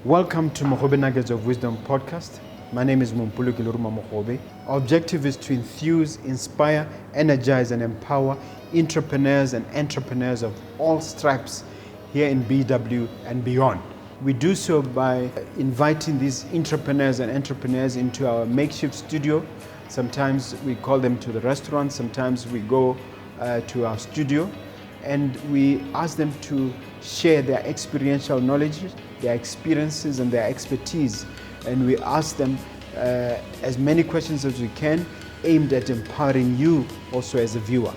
Welcome to Mogobe Nuggets of Wisdom podcast. My name is Mompoloki Lerumo Mogobe. Our objective is to enthuse, inspire, energize, and empower entrepreneurs and entrepreneurs of all stripes here in BW and beyond. We do so by inviting these entrepreneurs into our makeshift studio. Sometimes we call them to the restaurant, sometimes we go to our studio, and we ask them to share their experiential knowledge, their experiences and their expertise, and we ask them as many questions as we can, aimed at empowering you also as a viewer.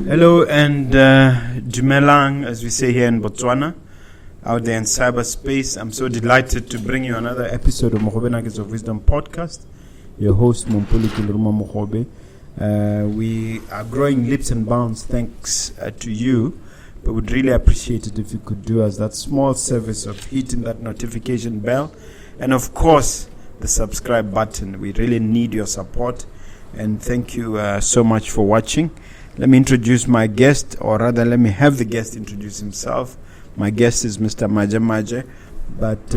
Hello and Dumelang, as we say here in Botswana, out there in cyberspace. I'm so delighted to bring you another episode of Mogobe Nuggets of Wisdom podcast. Your host, Mompoloki Lerumo Mogobe. We are growing leaps and bounds thanks to you, but we'd really appreciate it if you could do us that small service of hitting that notification bell and of course the subscribe button. We really need your support, and thank you so much for watching. Let me introduce my guest, or rather let me have the guest introduce himself. My guest is Mr. Maje Maje, but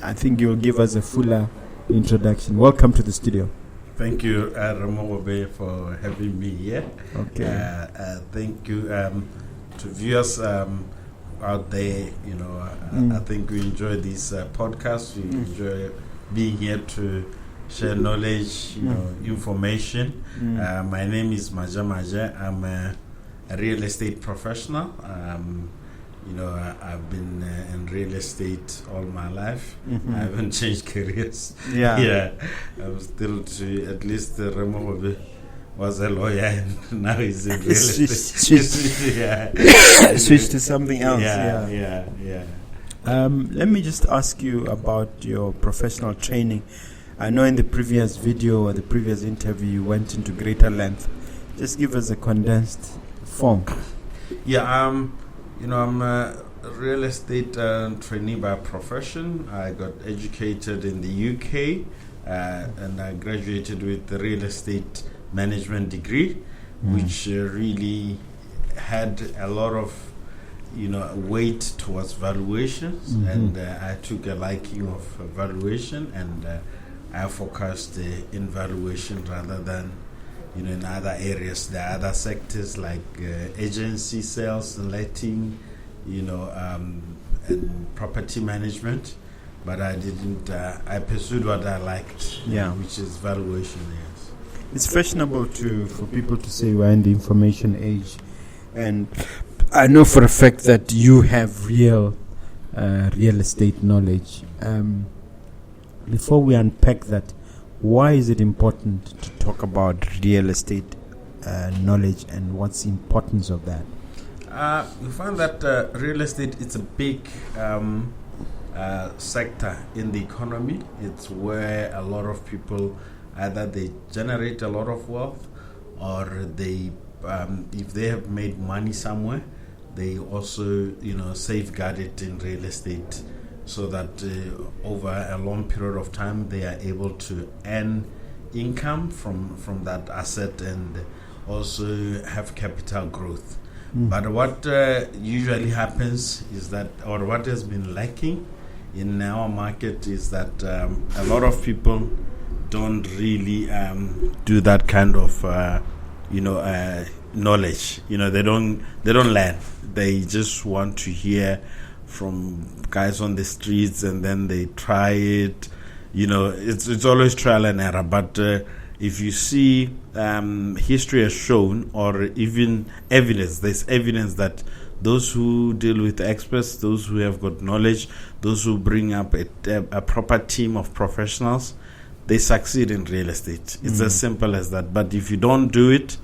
I think you'll give us a fuller introduction. Welcome to the studio. Thank you, Mogobe, for having me here. Okay. Thank you to viewers out there. I think we enjoy this podcast. We enjoy being here to share knowledge, information. My name is Maje Maje. I'm a real estate professional. I've been in real estate all my life. I haven't changed careers. Yeah. I'm still at least Revaluing was a lawyer and now he's in real estate. Switch to something else. Yeah. Let me just ask you about your professional training. I know in the previous video or the previous interview you went into greater length. Just give us a condensed form. I'm a real estate trainee by profession. I got educated in the UK and I graduated with a real estate management degree, which really had a lot of weight towards valuations, and I took a liking of valuation, and I focused in valuation rather than in other areas. There are other sectors like agency sales and letting, and property management, but I didn't. I pursued what I liked, which is valuation. Yes, it's fashionable for people to say we're in the information age, and I know for a fact that you have real estate knowledge. Before we unpack that, why is it important to talk about real estate knowledge, and what's the importance of that? You find that real estate is a big sector in the economy. It's where a lot of people either they generate a lot of wealth, or they, if they have made money somewhere, they also safeguard it in real estate, so that over a long period of time they are able to earn income from that asset and also have capital growth. But what usually happens is that, or what has been lacking in our market, is that a lot of people don't really do that kind of knowledge. They don't learn. They just want to hear from guys on the streets, and then they try it. It's always trial and error. But if you see, history has shown, or even evidence, there's evidence that those who deal with experts, those who have got knowledge, those who bring up a proper team of professionals, they succeed in real estate. It's as simple as that. But if you don't do it,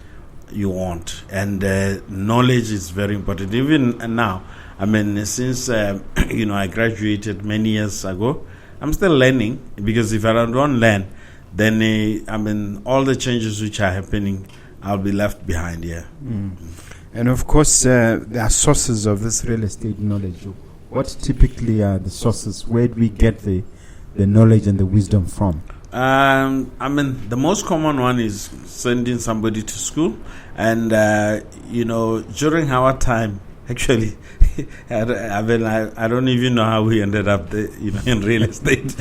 you won't. And knowledge is very important. Even now, since I graduated many years ago, I'm still learning, because if I don't learn, then all the changes which are happening, I'll be left behind here. And of course, there are sources of this real estate knowledge. What typically are the sources? Where do we get the knowledge and the wisdom from? I mean, the most common one is sending somebody to school, and during our time, actually, I don't even know how we ended up in real estate,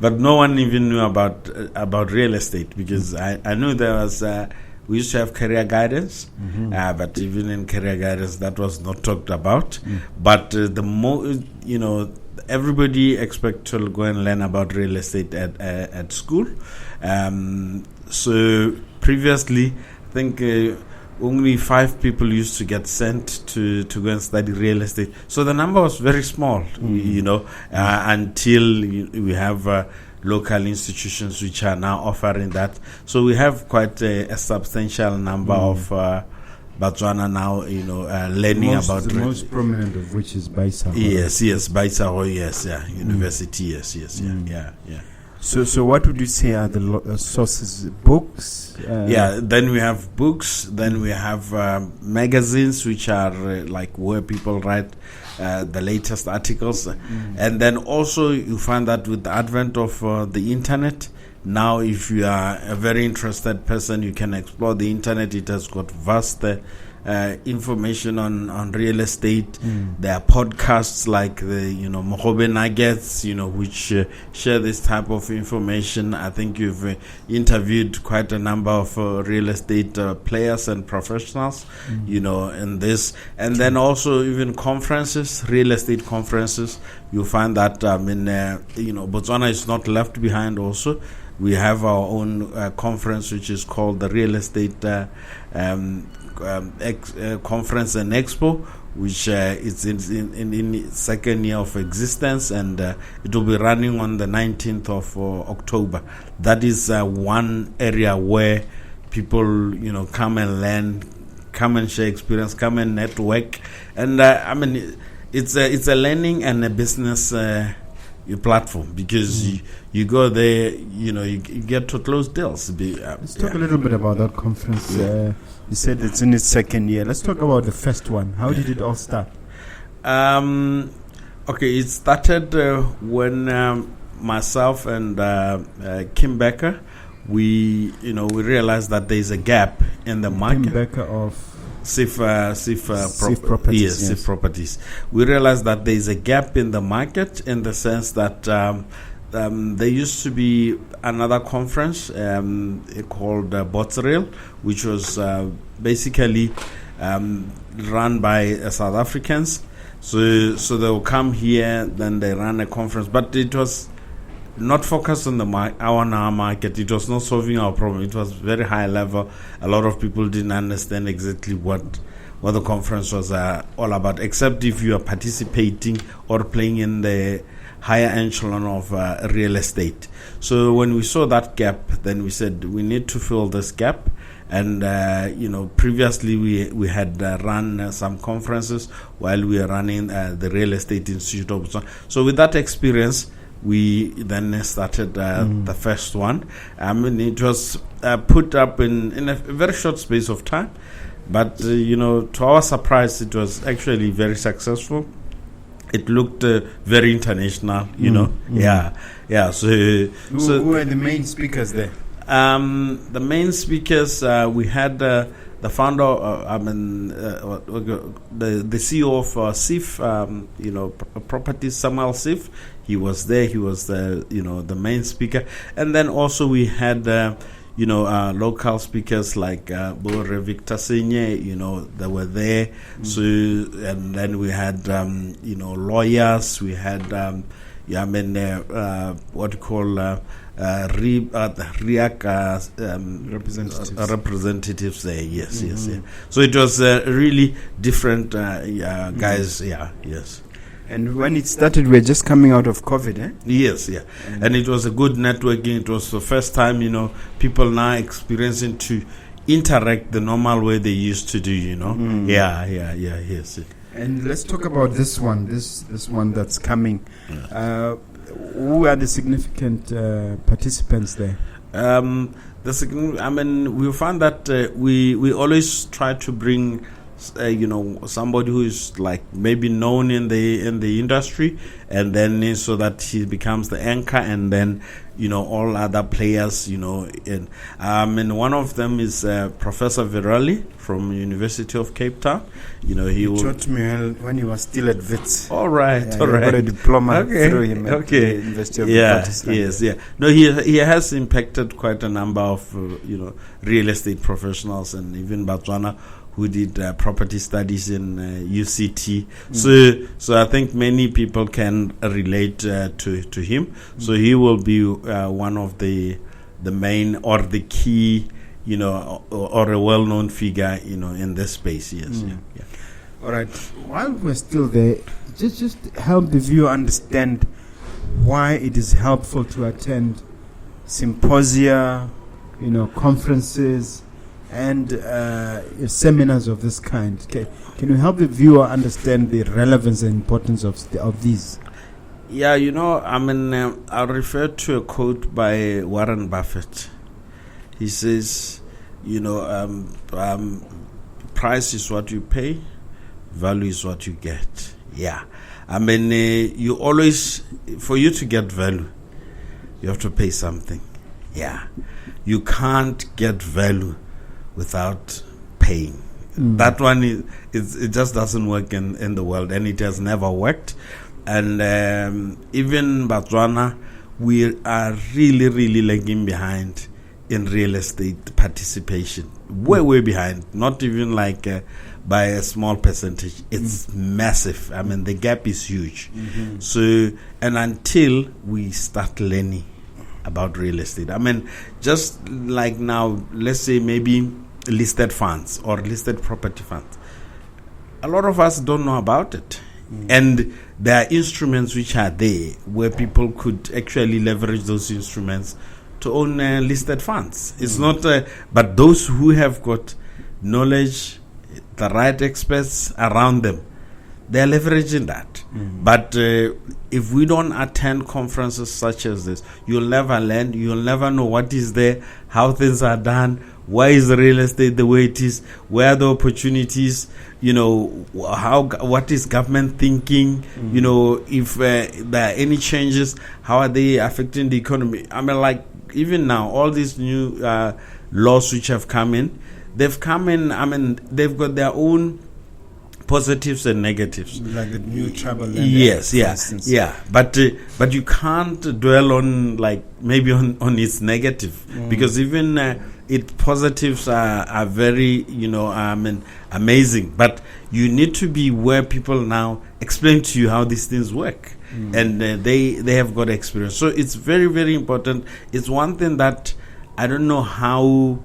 but no one even knew about real estate, because I knew there was. We used to have career guidance, but even in career guidance, that was not talked about. But the more, everybody expect to go and learn about real estate at school. So previously, I think only 5 people used to get sent to go and study real estate. So the number was very small, until we have local institutions which are now offering that. So we have quite a substantial number of Botswana now, learning about the most prominent of which is Baisa. Yes, Baisa, yes, yeah, university, yes, yeah. So what would you say are the sources? Books? Then we have books. Then we have magazines, which are like where people write the latest articles. And then also you find that with the advent of the internet, now if you are a very interested person, you can explore the internet. It has got vast information on real estate. There are podcasts like the Mogobe Nuggets, which share this type of information. I think you've interviewed quite a number of real estate players and professionals, in this, and then also even conferences, real estate conferences. You find that Botswana is not left behind. Also, we have our own conference, which is called the Real Estate Conference and Expo, which is in its second year of existence, and it will be running on the 19th of October. That is one area where people, come and learn, come and share experience, come and network, and it's a learning and a business platform, because you go there, you get to close deals. Let's talk a little bit about that conference. You said it's in its second year. Let's talk about the first one. How did it all start? Okay, it started when myself and Kim Becker, we realized that there is a gap in the market. Kim Becker of Sif Properties. Yes, Sif Properties. We realized that there is a gap in the market, in the sense that there used to be another conference called Botsrail, which was basically run by South Africans. So they will come here, then they run a conference, but it was not focused on our market. It was not solving our problem. It was very high level. A lot of people didn't understand exactly what the conference was all about, except if you are participating or playing in the higher echelon of real estate. So when we saw that gap, then we said we need to fill this gap. And previously we had run some conferences while we were running the Real Estate Institute of Botswana. So with that experience, we then started the first one. It was put up in a very short space of time, but to our surprise, it was actually very successful. It looked very international, Yeah. So who were the main speakers there? The main speakers, we had the founder, the CEO of SIF, Properties, Samuel Sif. He was there. He was the main speaker, and then also we had local speakers like Bore Victor Senye. They were there. So, and then we had lawyers. We had what you call RIAC representatives there. Yes. So it was really different guys. Yes. And when it started, we were just coming out of COVID, eh? Yes, yeah. And it was a good networking. It was the first time, people now experiencing to interact the normal way they used to do, Yes. And let's talk about this one, this one that's coming. Who are the significant participants there? We found that we always try to bring somebody who is like maybe known in the industry, and then so that he becomes the anchor, and then all other players, and one of them is Professor Virali from University of Cape Town. He taught me when he was still at Wits. All right. I got a diploma through him at the University of Yes. No, he has impacted quite a number of real estate professionals, and even Botswana, who did property studies in UCT. So I think many people can relate to him. So he will be one of the main or the key, or a well-known figure, in this space. Yes. Yeah. All right. While we're still there, just help the viewer understand why it is helpful to attend symposia, conferences, and seminars of this kind. Okay. Can you help the viewer understand the relevance and importance of these? Yeah, I'll refer to a quote by Warren Buffett. He says, price is what you pay, value is what you get. Yeah. You always, for you to get value, you have to pay something. Yeah. You can't get value without paying. That one it just doesn't work in the world, and it has never worked. And even Botswana, we are really, really lagging behind in real estate participation. Way behind. Not even like by a small percentage. It's massive. The gap is huge. So, and until we start learning about real estate, just like now, let's say maybe listed funds or listed property funds, a lot of us don't know about it. And there are instruments which are there where people could actually leverage those instruments to own listed funds. It's not, but those who have got knowledge, the right experts around them, they're leveraging that. But if we don't attend conferences such as this, you'll never learn, you'll never know what is there, how things are done, why is the real estate the way it is, where are the opportunities, what is government thinking, if there are any changes, how are they affecting the economy. Even now, all these new laws which have come in, they've got their own positives and negatives, like the new travel lender, yes, but you can't dwell on maybe on its negative, because even its positives are very amazing, but you need to be where people now explain to you how these things work, and they have got experience. So it's very, very important. It's one thing that I don't know how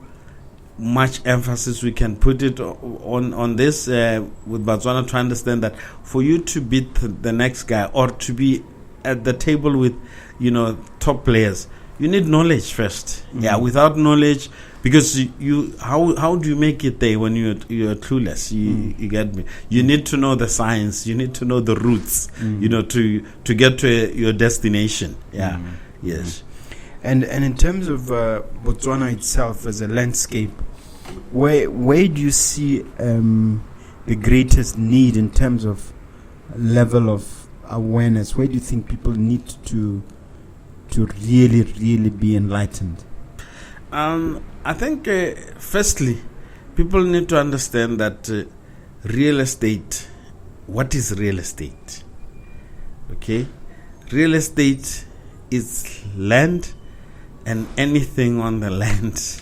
much emphasis we can put it on this with Botswana, to understand that for you to beat the next guy or to be at the table with top players, you need knowledge first. Without knowledge, because how do you make it there when you're clueless? You get me? You need to know the science, you need to know the routes, to get to your destination. Yes. And in terms of Botswana itself as a landscape, where do you see the greatest need in terms of level of awareness? Where do you think people need to really, really be enlightened? I think firstly, people need to understand that real estate. What is real estate? Okay, real estate is land and anything on the land.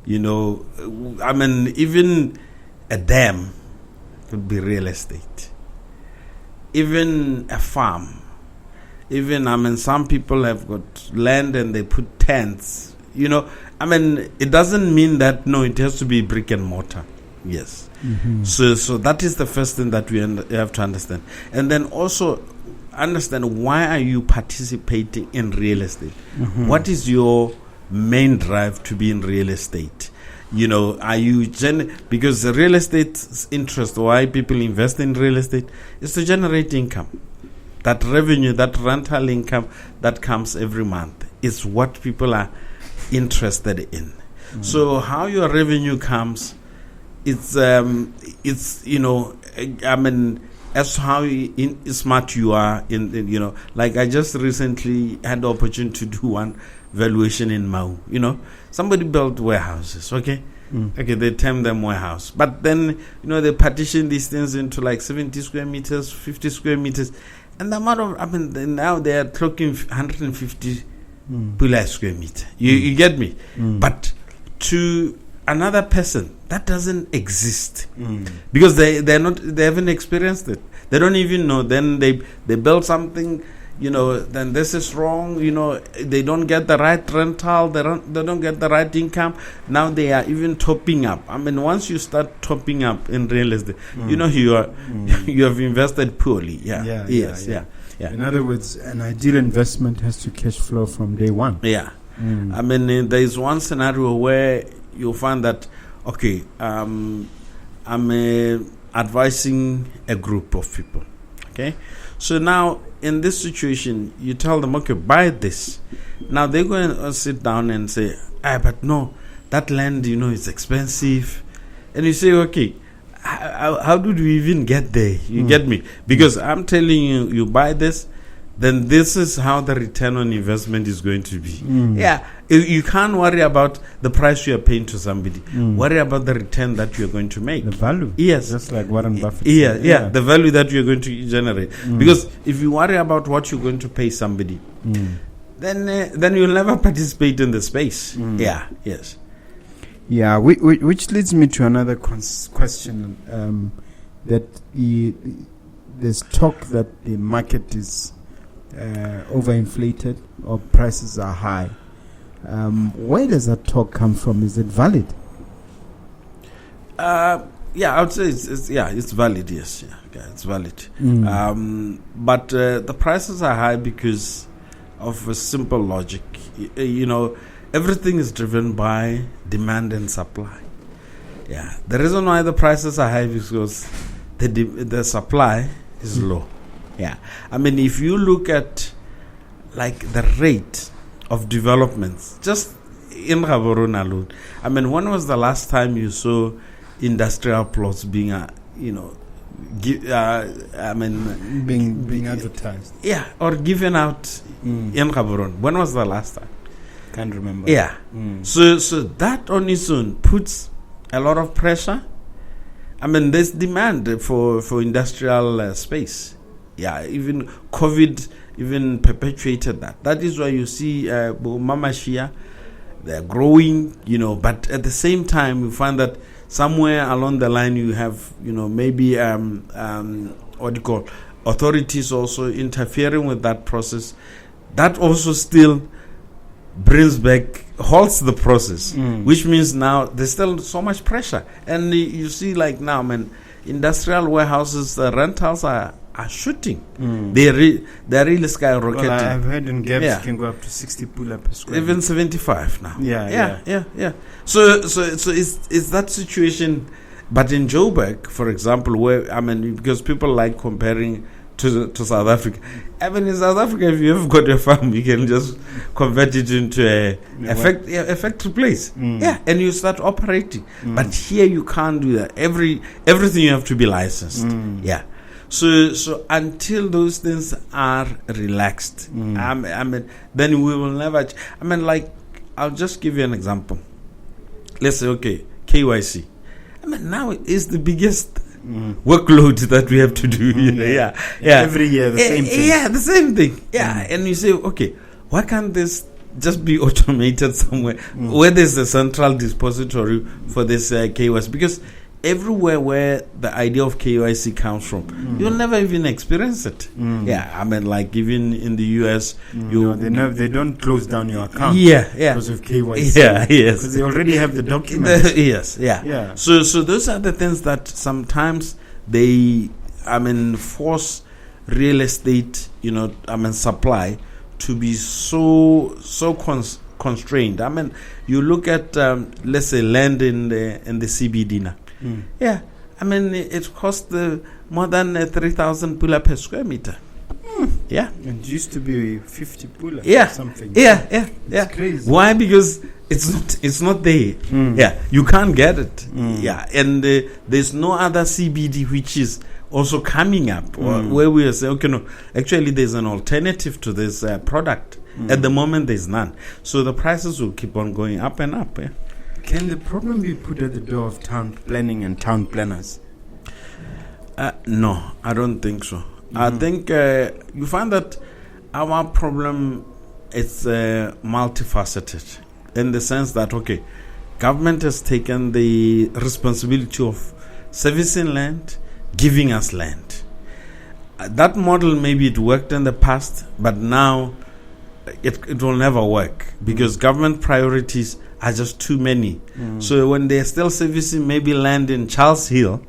Even a dam could be real estate. Even a farm. Even, some people have got land and they put tents. It doesn't mean that, no, it has to be brick and mortar. Yes. So that is the first thing that we have to understand. And then also understand, why are you participating in real estate? What is your main drive to be in real estate? Are you because the real estate's interest, why people invest in real estate, is to generate income. That revenue, that rental income that comes every month is what people are interested in. So how your revenue comes it's I mean, as how smart you are in like I just recently had the opportunity to do one valuation in Mau. Somebody built warehouses, okay, they term them warehouse, but then they partition these things into like 70 square meters, 50 square meters, and the amount of now they are clocking 150 per square meter. You get me? But to another person, that doesn't exist because they haven't experienced it. They don't even know. Then they build something, then this is wrong. They don't get the right rental. They don't get the right income. Now they are even topping up. I mean, once you start topping up in real estate, you have invested poorly. Yeah. In other words, an ideal investment has to cash flow from day one. Yeah. I mean, there is one scenario where you'll find that, okay, I'm advising a group of people, okay? So now, in this situation, you tell them, okay, buy this. Now, they're going to sit down and say, but no, that land, is expensive. And you say, okay, how did we even get there? You get me? Because I'm telling you, you buy this, then this is how the return on investment is going to be. Yeah, you can't worry about the price you are paying to somebody. Worry about the return that you are going to make. The value. Yes. Just like Warren Buffett. Yeah, the value that you are going to generate. Because if you worry about what you're going to pay somebody, then you'll never participate in the space. Yeah, yes. Yeah, which leads me to another question, that there's talk that the market is overinflated or prices are high. Where does that talk come from? Is it valid? I would say it's valid. Yes, it's valid. But the prices are high because of a simple logic. Everything is driven by demand and supply. Yeah, the reason why the prices are high is because the supply is low. Yeah, I mean, if you look at like the rate of developments just in Gaborone alone, I mean, when was the last time you saw industrial plots being being advertised? Yeah, or given out in Gaborone? When was the last time? Can't remember. Yeah. So that on its own puts a lot of pressure. I mean, there's demand for industrial space. Yeah, even COVID even perpetuated that. That is why you see Mama Shia, they're growing, but at the same time you find that somewhere along the line you have, maybe authorities also interfering with that process. That also still halts the process, which means now there's still so much pressure. And you see, like now, industrial warehouses, the rentals are shooting. They're really skyrocketing. Well, I've heard in gaps can go up to 60 pull-up per square. Even 75 now. Yeah. So it's that situation. But in Joburg, for example, where because people like comparing to South Africa. In South Africa, if you have got a farm, you can just convert it into a factory place. And you start operating. But here you can't do that. Everything you have to be licensed. So until those things are relaxed, then we will never. I'll just give you an example. Let's say, okay, KYC. Now it's the biggest workload that we have to do. Every year the same thing. Yeah, the same thing. And you say, okay, why can't this just be automated somewhere where there's a central depository for this KYC? Because everywhere where the idea of KYC comes from, you'll never even experience it. Like even in the US, they don't close down your account. Because of KYC. Yes. Because they already have the documents. So those are the things that sometimes they, force real estate, supply to be so constrained. You look at let's say land in the CBD now. It costs more than 3,000 pula per square meter. Yeah. It used to be 50 pula Yeah. or something. Yeah. It's crazy. Why? Because it's not there. Yeah, you can't get it. Yeah, and there's no other CBD which is also coming up where we are saying, okay, no, actually there's an alternative to this product. At the moment, there's none. So the prices will keep on going up and up. Yeah. Can the problem be put at the door of town planning and town planners? No, I don't think so. I think you find that our problem is multifaceted in the sense that, okay, government has taken the responsibility of servicing land, giving us land. That model, maybe it worked in the past, but now it will never work because government priorities are just too many. So when they're still servicing maybe land in Charles Hill,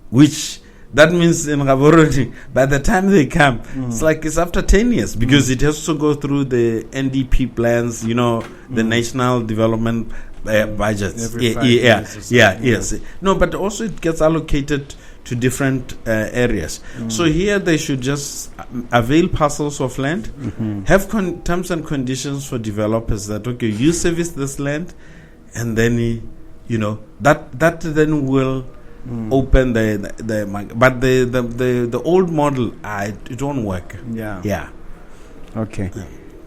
which that means in Gaborone, by the time they come, it's like it's after 10 years because it has to go through the NDP plans, the national development budgets. Every 5 years. Yes. No, but also it gets allocated to different areas. So here they should just avail parcels of land, have terms and conditions for developers that, okay, you service this land, and then, that then will open the market. But the old model, it won't work. Yeah. Okay.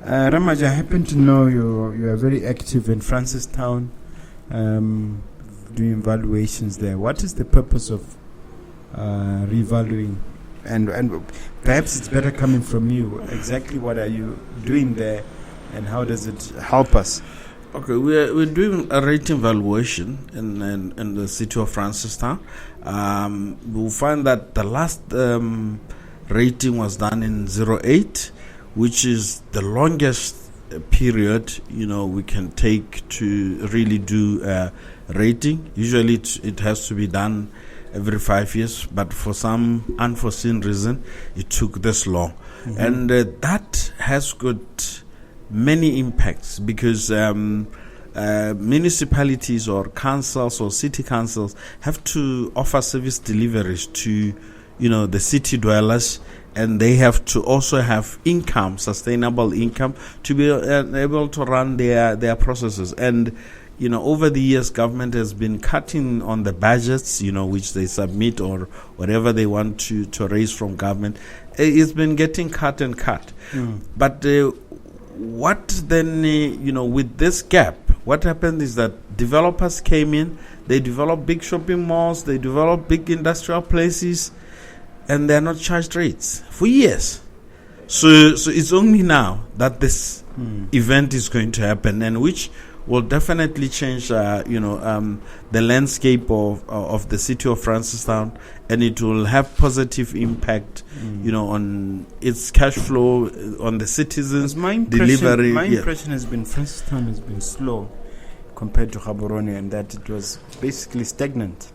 Maje, I happen to know you are very active in Francistown, doing valuations there. What is the purpose of revaluing? And perhaps it's better coming from you. Exactly what are you doing there, and how does it help us? Okay, we're doing a rating valuation in the city of Francistown. We'll find that the last rating was done in 08, which is the longest period we can take to really do rating. Usually it has to be done every 5 years, but for some unforeseen reason it took this long. And that has got many impacts because municipalities or councils or city councils have to offer service deliveries to the city dwellers, and they have to also have income, sustainable income, to be able to run their processes. And over the years, government has been cutting on the budgets, which they submit or whatever they want to raise from government. It's been getting cut and cut. But what then, with this gap, what happened is that developers came in, they developed big shopping malls, they developed big industrial places, and they're not charged rates for years. So it's only now that this event is going to happen, and which will definitely change, the landscape of the city of Francistown, and it will have positive impact, on its cash flow, on the citizens' delivery. My impression has been Francistown has been slow compared to Gaborone, and that it was basically stagnant.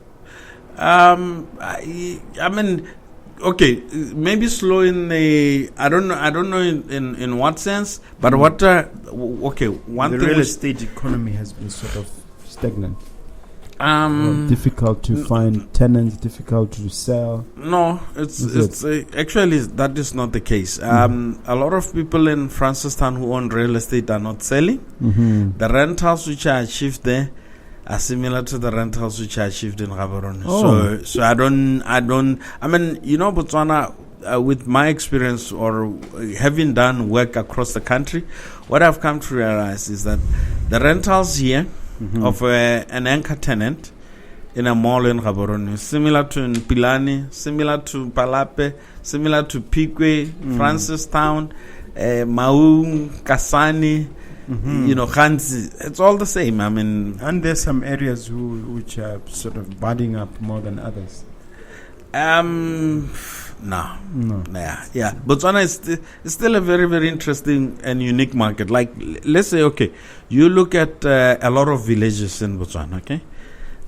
I mean, okay, maybe slow in the I don't know in what sense, but one the thing real estate economy has been sort of stagnant. Difficult to find tenants, difficult to sell. No, it's actually that is not the case. A lot of people in Francistown who own real estate are not selling. The rentals which are achieved there are similar to the rentals which are achieved in Gaborone. So I mean, Botswana, with my experience or having done work across the country, what I've come to realize is that the rentals here of an anchor tenant in a mall in Gaborone is similar to in Pilani, similar to Palape, similar to Pikwe, Francistown, Maung, Kasani, Khanzi. It's all the same. I mean, and there's some areas which are sort of budding up more than others. No. Yeah. Botswana is still a very, very interesting and unique market. Like, let's say, okay, you look at a lot of villages in Botswana, okay?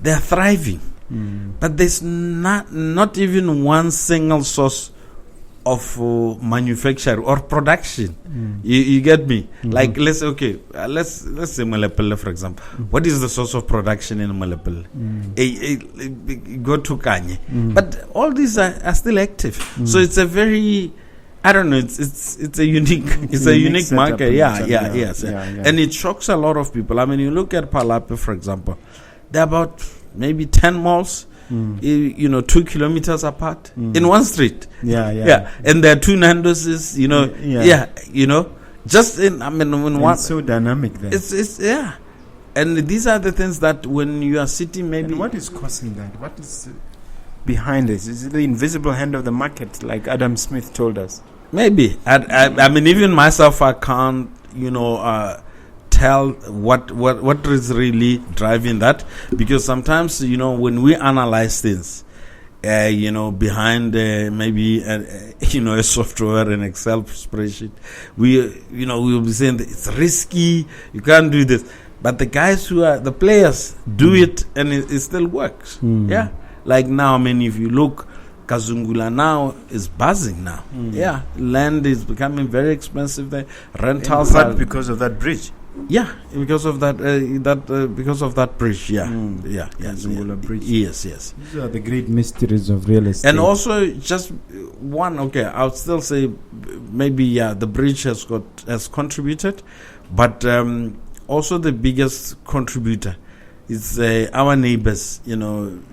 They're thriving. But there's not even one single source of manufacture or production. You get me? Like, let's say Molepele, for example. What is the source of production in Molepele? Go to Kanye. But all these are still active. So it's a very I don't know. It's a unique unique market. Yes. And it shocks a lot of people. I mean, you look at Palape, for example. There are about maybe 10 malls. 2 kilometers apart in one street. And there are 2 Nandoses. Just in. I mean, when one. It's so dynamic there. It's And these are the things that when you are sitting, maybe. And what is causing that? What is behind this? Is it the invisible hand of the market, like Adam Smith told us? Maybe. I mean, even myself, I can't, tell what is really driving that, because sometimes, when we analyze things, behind maybe a software, an Excel spreadsheet, we'll be saying that it's risky, you can't do this. But the guys who are the players do it, and it still works. Yeah, like now, I mean, if you look, Kazungula now is buzzing now. Yeah, land is becoming very expensive there. Rentals are because of that bridge. Yeah, because of that because of that bridge. Kazungula Bridge. Yes. These are the great mysteries of real estate. And also, just one. Okay, I would still say maybe the bridge has contributed, but also the biggest contributor is our neighbors.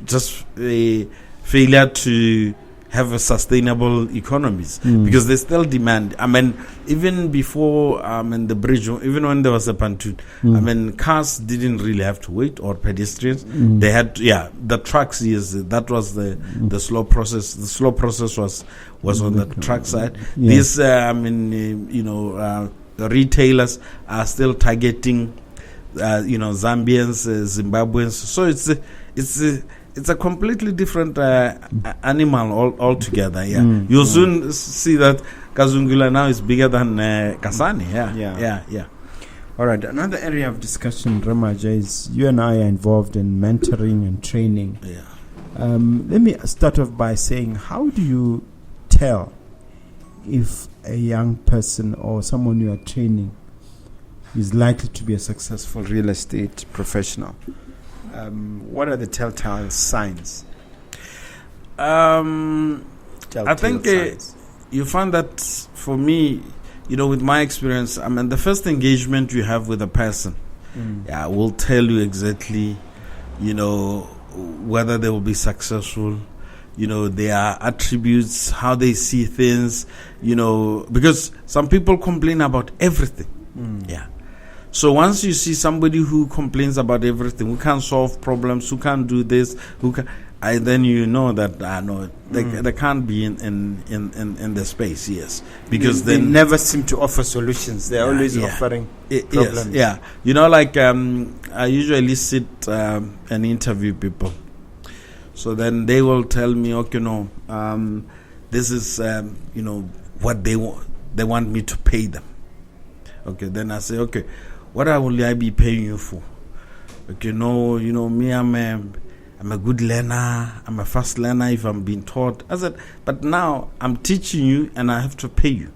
Just a failure to have a sustainable economies, because they still demand. I mean, even before the bridge, even when there was a pontoon, I mean, cars didn't really have to wait, or pedestrians. They had the trucks. Yes, that was the slow process. The slow process was on the truck side. These the retailers are still targeting Zambians, Zimbabweans. So it's a completely different animal altogether. You'll soon see that Kazungula now is bigger than Kasani. Yeah. All right. Another area of discussion, Maje, is you and I are involved in mentoring and training. Let me start off by saying, how do you tell if a young person or someone you are training is likely to be a successful real estate professional? What are the telltale signs? I think you find that, for me, with my experience, I mean, the first engagement you have with a person, will tell you exactly, whether they will be successful, their attributes, how they see things, because some people complain about everything. So once you see somebody who complains about everything, who can't solve problems, who can't do this, then you know that they can't be in the space. Yes, because they never seem to offer solutions. They're always offering problems. Yes, like I usually sit and interview people. So then they will tell me, okay, this is what they want. They want me to pay them. Okay, then I say, okay, what will I be paying you for? Okay, me, I'm a good learner. I'm a fast learner if I'm being taught. I said, but now I'm teaching you and I have to pay you.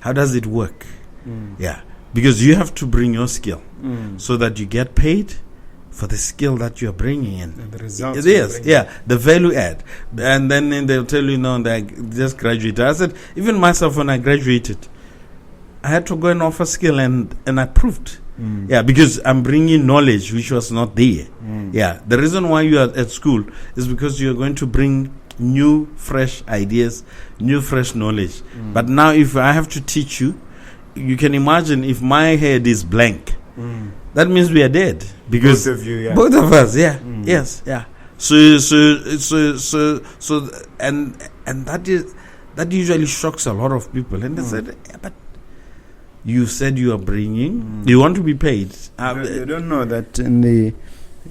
How does it work? Yeah, because you have to bring your skill so that you get paid for the skill that you're bringing in. And the results. The value add. And then they'll tell you, they just graduated. I said, even myself, when I graduated, I had to go and offer skill, and I proved. Because I'm bringing knowledge which was not there. The reason why you are at school is because you're going to bring new, fresh ideas, new, fresh knowledge. But now if I have to teach you, you can imagine if my head is blank, that means we are dead. Because both of you, both of us, yes, yeah. So and that usually shocks a lot of people, and they said, but you said you are bringing. You want to be paid. You don't know that in the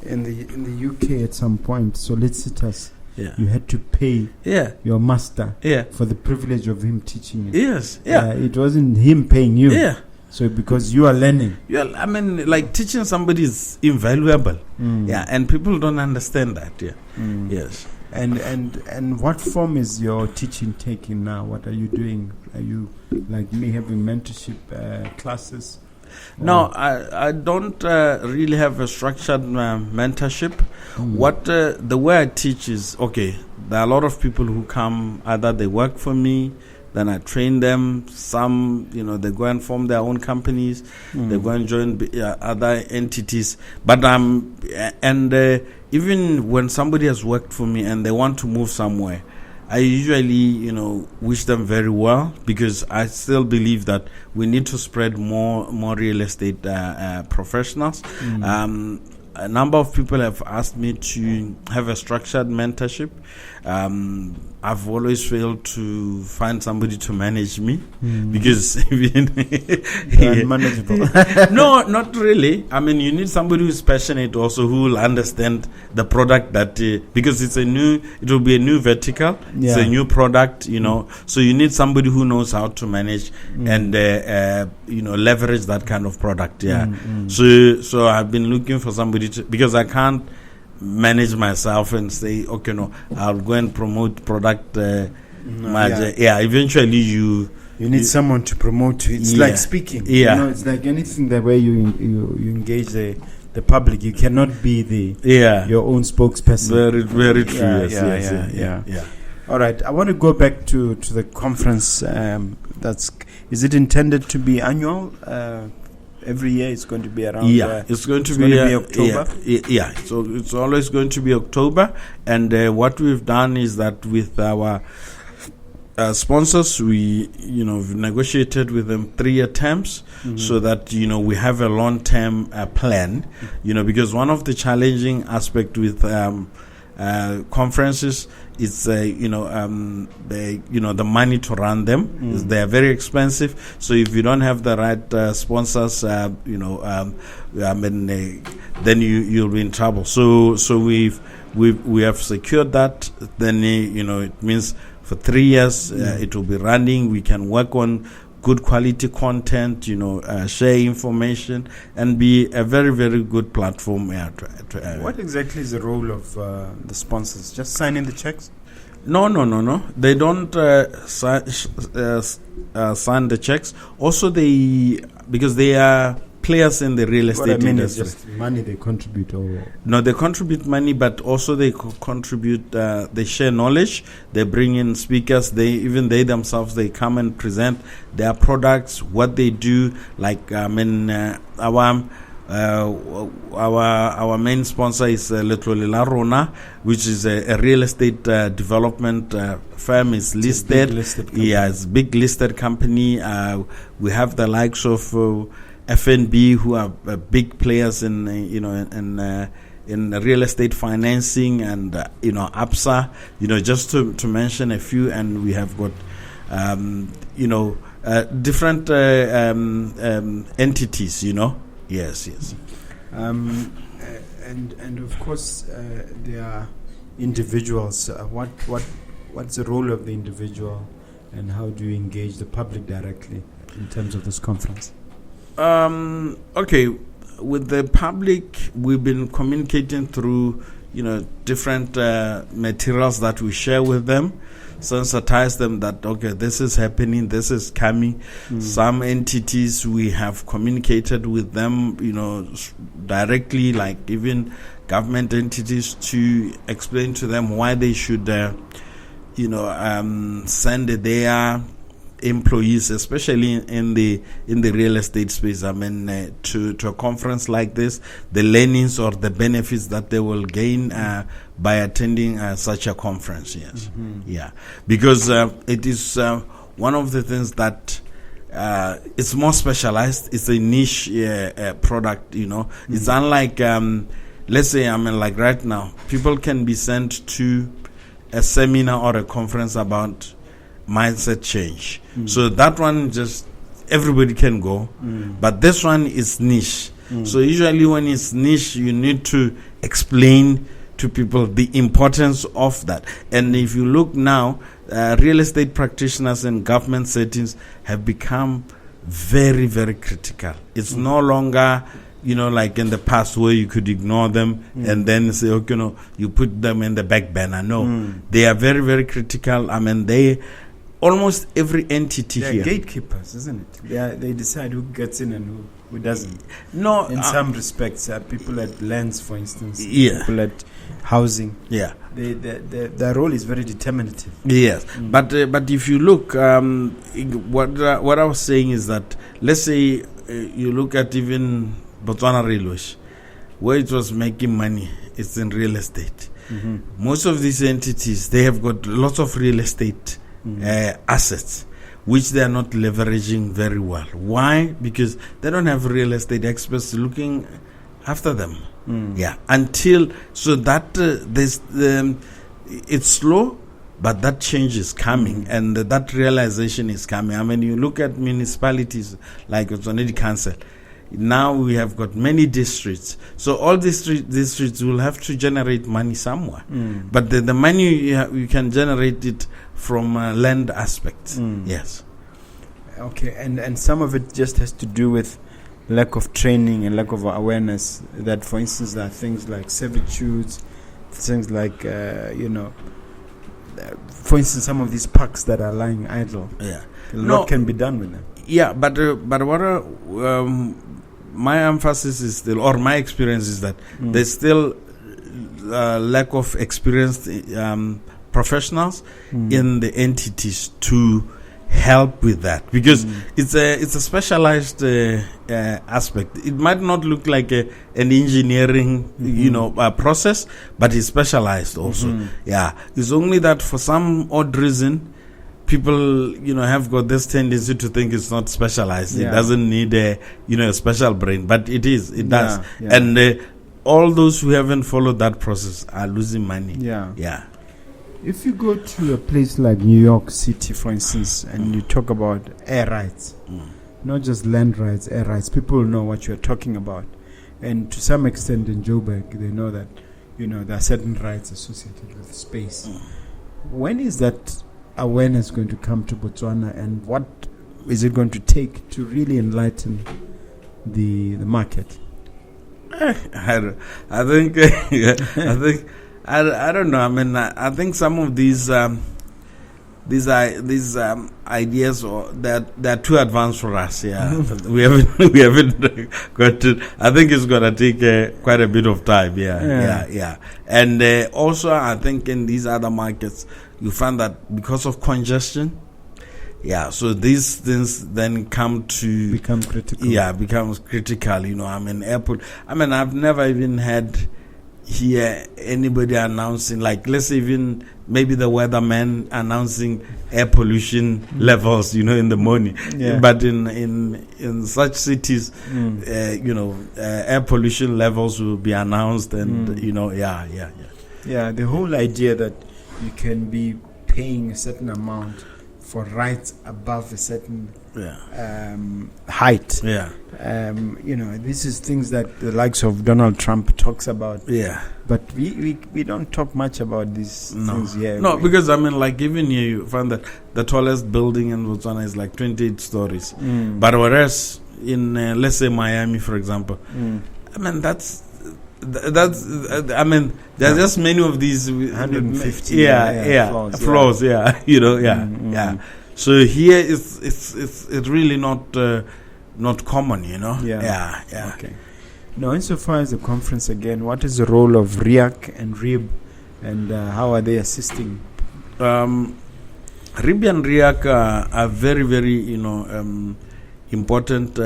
UK at some point, solicitors, you had to pay your master for the privilege of him teaching you. Yes, it wasn't him paying you. So because you are learning. I mean, like, teaching somebody is invaluable. And people don't understand that. Yes. And what form is your teaching taking now? What are you doing? Are you, like me, having mentorship classes? No, I don't really have a structured mentorship. What the way I teach is, okay, there are a lot of people who come, either they work for me, Then I train them. Some, they go and form their own companies. They go and join other entities. But even when somebody has worked for me and they want to move somewhere, I usually, wish them very well, because I still believe that we need to spread more real estate professionals. A number of people have asked me to have a structured mentorship. I've always failed to find somebody to manage me, because unmanageable. No, not really. I mean, you need somebody who's passionate also, who will understand the product that because it will be a new vertical. It's a new product, so you need somebody who knows how to manage and leverage that kind of product. So I've been looking for somebody because I can't manage myself and say, okay, no, I'll go and promote product. Eventually you need someone to promote you. It's like speaking. It's like anything, the way you engage the public. You cannot be your own spokesperson. Very, very true. Yeah. All right, I want to go back to the conference. Is it intended to be annual? Every year it's going to be around. It's going to be October. So it's always going to be October. And what we've done is that with our sponsors, we've negotiated with them 3-year terms, so that we have a long-term plan. Because one of the challenging aspects with conferences is the money to run them. They are very expensive. So if you don't have the right sponsors, then you'll be in trouble. So we have secured that. Then it means for 3 years it will be running. We can work on good quality content, share information, and be a very, very good platform. What exactly is the role of the sponsors? Just signing the checks? No. They don't sign the checks. Also, because they are players in the real estate industry. Is just money they contribute, or no, they contribute money, but also they contribute. They share knowledge. They bring in speakers. They themselves, they come and present their products, what they do. Like our main sponsor is Lerumo, which is a real estate development firm. It's listed. It's a big listed company. We have the likes of FNB, who are big players in real estate financing, and APSA, just to mention a few. And we have got different entities. Yes. And of course there are individuals. What's the role of the individual, and how do you engage the public directly in terms of this conference? Okay, with the public, we've been communicating through different materials that we share with them, sensitize them that this is happening, this is coming. Some entities we have communicated with them directly, like even government entities, to explain to them why they should send their employees, especially in the real estate space, to a conference like this, the learnings or the benefits that they will gain by attending such a conference. Because it is one of the things that it's more specialized. It's a niche product. It's unlike let's say like right now, people can be sent to a seminar or a conference about mindset change. So that one, just everybody can go, but this one is niche. So usually when it's niche, you need to explain to people the importance of that. And if you look now, real estate practitioners in government settings have become very, very critical. It's no longer like in the past where you could ignore them and then say, you put them in the back burner. No, they are very, very critical. They almost every entity here. They're gatekeepers, isn't it? They decide who gets in and who doesn't. No, in some respects, people at Lens, for instance, people at housing. Yeah. Their role is very determinative. Yes, but if you look, what I was saying is that, let's say you look at even Botswana Railways, where it was making money, it's in real estate. Most of these entities, they have got lots of real estate assets, which they are not leveraging very well. Why? Because they don't have real estate experts looking after them. Yeah, until so that there's it's slow, but that change is coming, and that realization is coming. I mean, you look at municipalities like Otsonedi Council. Now we have got many districts, so all these districts will have to generate money somewhere. But the money you can generate it from land aspects. Yes. Okay, and some of it just has to do with lack of training and lack of awareness. That, for instance, there are things like servitudes, things like for instance, some of these parks that are lying idle. Yeah, what can be done with them? Yeah, but what my emphasis is still, or my experience is that there's still lack of experienced professionals in the entities to help with that, because it's a specialized aspect. It might not look like an engineering process, but it's specialized also. Yeah, it's only that for some odd reason people have got this tendency to think it's not specialized. It doesn't need a special brain, but it does. And all those who haven't followed that process are losing money. Yeah. If you go to a place like New York City, for instance, and you talk about air rights, not just land rights, air rights, people know what you're talking about. And to some extent in Joburg, they know that, there are certain rights associated with space. When is that awareness going to come to Botswana, and what is it going to take to really enlighten the market? I think I don't know. I mean, I think some of these ideas they're too advanced for us. Yeah, we haven't got to. I think it's gonna take quite a bit of time. Yeah. And also, I think in these other markets, you find that because of congestion. Yeah, so these things then become critical. Yeah, becomes critical. I mean, airport. I mean, I've never even had hear anybody announcing, like, let's say even maybe the weatherman announcing air pollution levels, in the morning. But in such cities, air pollution levels will be announced, and the whole idea that you can be paying a certain amount for rights above a certain height. This is things that the likes of Donald Trump talks about. But we don't talk much about these things here. No, because I mean, like, even here you find that the tallest building in Botswana is like 28 stories. But whereas in let's say Miami, for example, I mean that's I mean, there's just many of these 150 flaws. So here it's really not common, Okay. Now, insofar as the conference again, what is the role of RIAC and RIB, and how are they assisting? RIB and RIAC are very, very important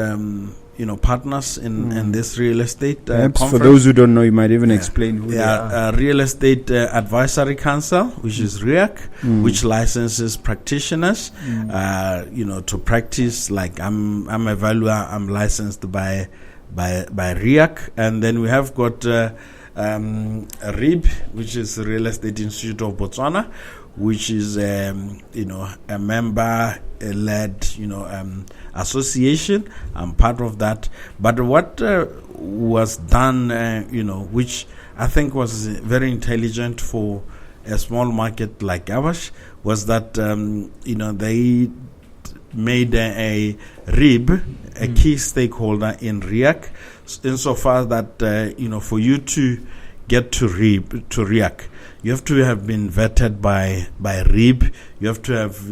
partners in this real estate conference. For those who don't know, you might even explain who they are. Real Estate Advisory Council, which is RIAC, which licenses practitioners, to practice. Like I'm a valuer, I'm licensed by RIAC, and then we have got RIB, which is the Real Estate Institute of Botswana, which is a member-led association. I'm part of that. But what was done, which I think was very intelligent for a small market like ours, was that they made a RIB a key stakeholder in RIAC, insofar that for you to get to RIAC, you have to have been vetted by RIB. You have to have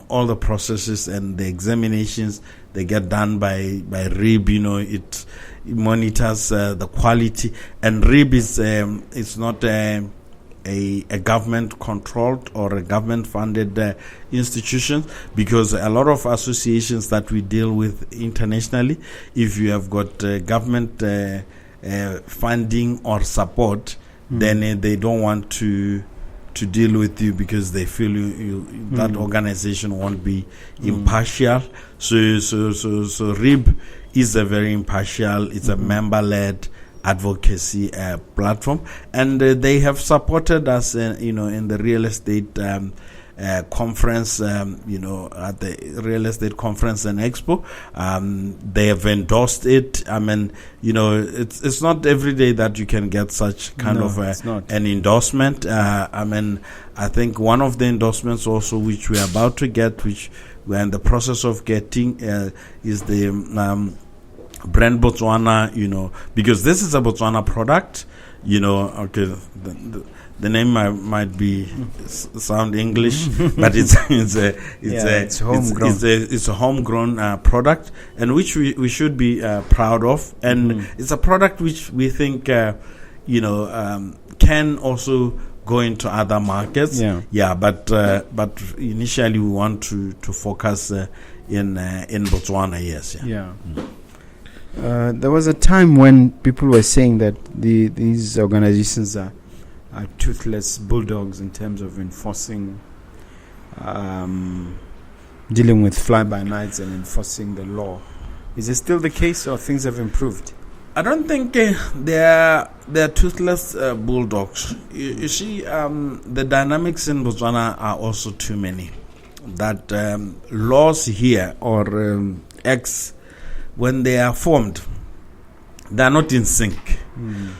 all the processes and the examinations they get done by RIB. It monitors the quality, and RIB is it's not a a government controlled or a government funded institution, because a lot of associations that we deal with internationally, if you have got government funding or support, then they don't want to deal with you because they feel that organization won't be impartial. So RIB is a very impartial, it's a member-led advocacy platform, and they have supported us in the real estate conference, at the real estate conference and expo. They have endorsed it. I mean, it's not every day that you can get such kind of an endorsement. I think one of the endorsements also which we are about to get, which we're in the process of getting, is the brand Botswana, because this is a Botswana product, okay, the name might be sound English, but it's homegrown. It's a homegrown product, and which we should be proud of, and it's a product which we think can also go into other markets. But initially we want to focus in Botswana. Yes. There was a time when people were saying that these organizations are toothless bulldogs in terms of enforcing, dealing with fly-by-nights and enforcing the law. Is it still the case, or things have improved? I don't think they're toothless bulldogs. You see, the dynamics in Botswana are also too many. That laws here or acts, when they are formed, they are not in sync.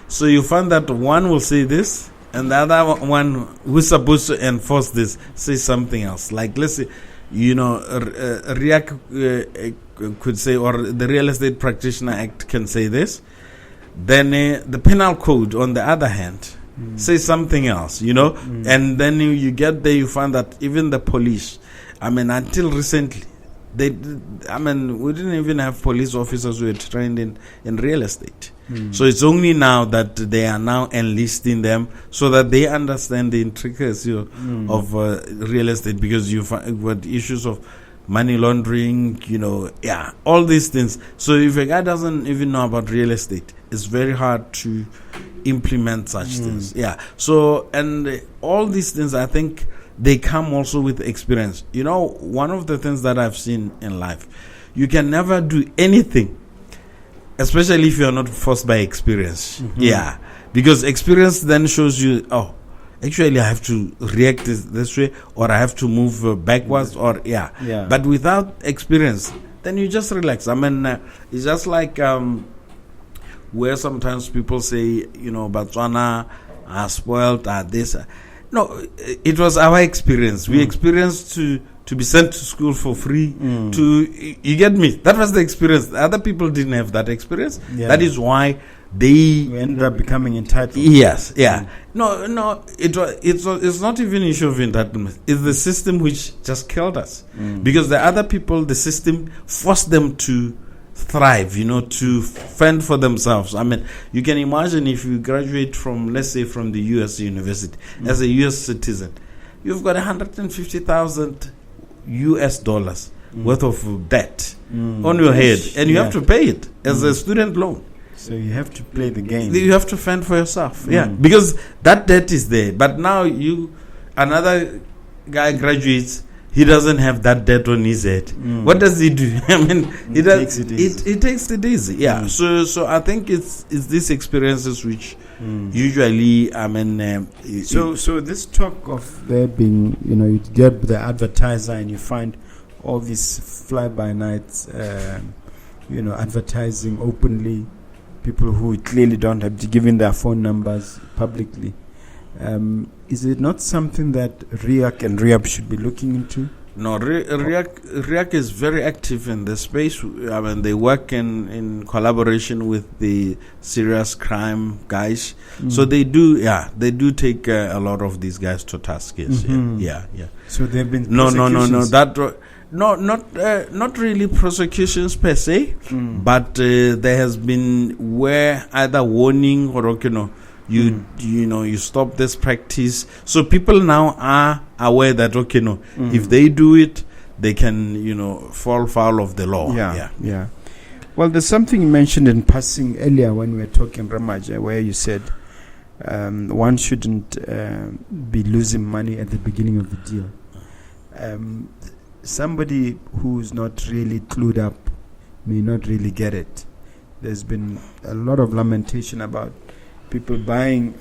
So you find that one will say this, and the other one who's supposed to enforce this say something else. Like, let's say, RIAC could say, or the Real Estate Practitioner Act can say this. Then the Penal Code, on the other hand, says something else, And then you get there, you find that even the police, until recently, we didn't even have police officers who were trained in real estate. So it's only now that they are now enlisting them so that they understand the intricacies of real estate, because you've got issues of money laundering, all these things. So if a guy doesn't even know about real estate, it's very hard to implement such things. So, and all these things, I think, they come also with experience. One of the things that I've seen in life, you can never do anything, especially if you're not forced by experience. Because experience then shows you, actually I have to react this way, or I have to move backwards, or But without experience, then you just relax. It's just like where sometimes people say, Botswana are spoiled, are this. No, it was our experience. We experienced to be sent to school for free. You get me? That was the experience. Other people didn't have that experience. That is why we ended up becoming entitled. Yes, No, it's not even an issue of entitlement. It's the system which just killed us. Because the other people, the system forced them to thrive, to fend for themselves. You can imagine if you graduate from, let's say, from the US university as a US citizen, you've got $150,000 US worth of debt on your head, and you have to pay it as a student loan. So you have to play the game. You have to fend for yourself, because that debt is there. But now another guy graduates, he doesn't have that debt on his head. What does he do? He takes it easy. So I think it's these experiences which usually, So this talk of there being, you get the advertiser and you find all these fly-by-nights, advertising openly, people who clearly don't have to give in their phone numbers publicly. Is it not something that RIAC and RIAB should be looking into? No, RIAC is very active in this space. They work in collaboration with the serious crime guys. So they do take a lot of these guys to task. Yes, So they've been not really prosecutions per se, but there has been where either warning or You stop this practice. So people now are aware that if they do it, they can fall foul of the law. Yeah. Well, there's something you mentioned in passing earlier when we were talking, Maje, where you said one shouldn't be losing money at the beginning of the deal. Somebody who's not really clued up may not really get it. There's been a lot of lamentation about people buying